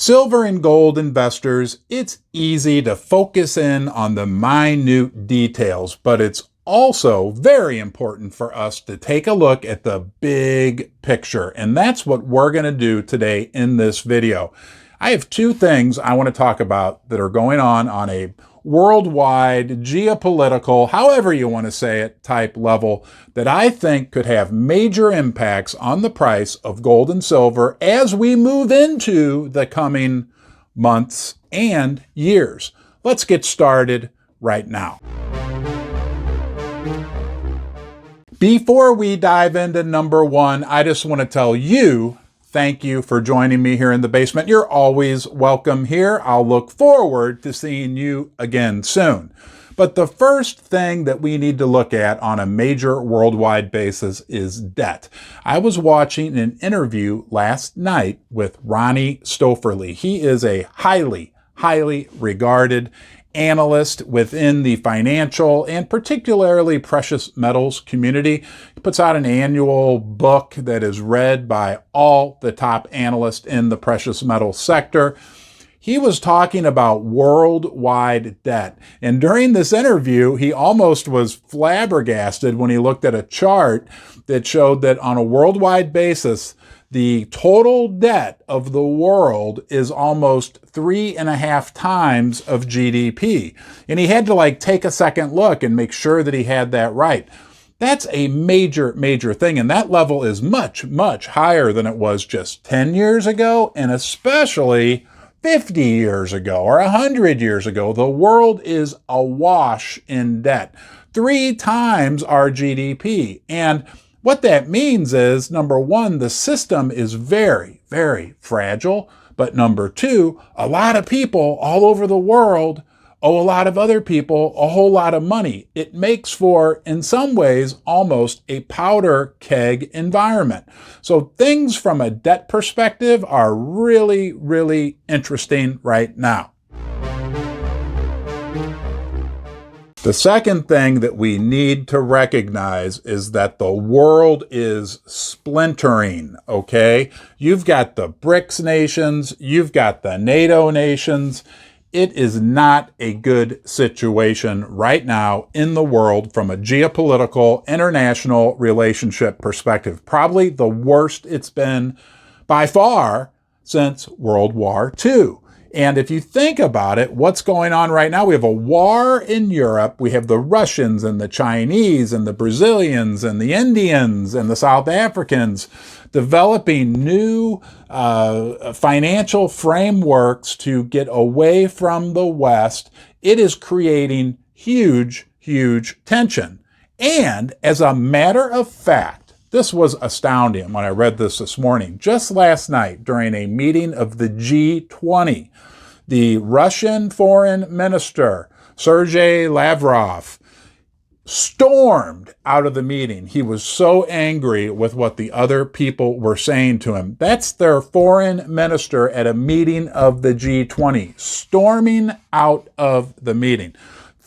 Silver and gold investors, it's easy to focus in on the minute details, but it's also very important for us to take a look at the big picture. And that's what we're going to do today in this video. I have two things I want to talk about that are going on a worldwide, geopolitical, however you want to say it, type level that I think could have major impacts on the price of gold and silver as we move into the coming months and years. Let's get started right now. Before we dive into number one, I just want to tell you, thank you for joining me here in the basement. You're always welcome here. I'll look forward to seeing you again soon. But the first thing that we need to look at on a major worldwide basis is debt. I was watching an interview last night with Ronnie Stoefferle. He is a highly regarded analyst within the financial and particularly precious metals community. He puts out an annual book that is read by all the top analysts in the precious metal sector. He was talking about worldwide debt. And during this interview, he almost was flabbergasted when he looked at a chart that showed that on a worldwide basis, the total debt of the world is almost 3.5 times of GDP. And he had to take a second look and make sure that he had that right. That's a major thing. And that level is much higher than it was just 10 years ago, and especially 50 years ago or 100 years ago. The world is awash in debt, 3 times our GDP. And what that means is, number one, the system is very fragile. But number two, a lot of people all over the world owe a lot of other people a whole lot of money. It makes for, in some ways, almost a powder keg environment. So things from a debt perspective are really interesting right now. The second thing that we need to recognize is that the world is splintering, okay? You've got the BRICS nations, you've got the NATO nations. It is not a good situation right now in the world from a geopolitical, international relationship perspective. Probably the worst it's been by far since World War II. And if you think about it, what's going on right now? We have a war in Europe. We have the Russians and the Chinese and the Brazilians and the Indians and the South Africans developing new financial frameworks to get away from the West. It is creating huge tension. And as a matter of fact, this was astounding when I read this morning. Just last night, during a meeting of the G20, the Russian foreign minister, Sergei Lavrov, stormed out of the meeting. He was so angry with what the other people were saying to him. That's their foreign minister at a meeting of the G20, storming out of the meeting.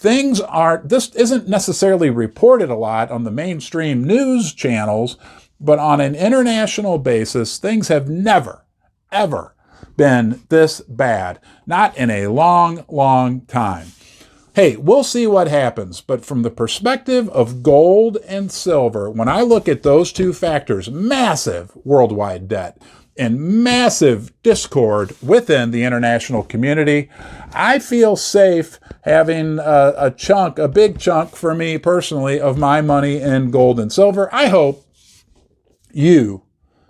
This isn't necessarily reported a lot on the mainstream news channels, but on an international basis, things have never, ever been this bad. Not in a long time. Hey, we'll see what happens, but from the perspective of gold and silver, when I look at those two factors, massive worldwide debt and massive discord within the international community, I feel safe having a big chunk for me personally of my money in gold and silver. I hope you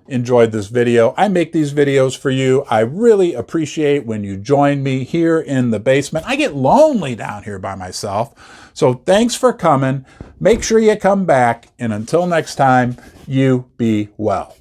enjoyed this video. I make these videos for you. I really appreciate when you join me here in the basement. I get lonely down here by myself. So thanks for coming. Make sure you come back. And until next time, you be well.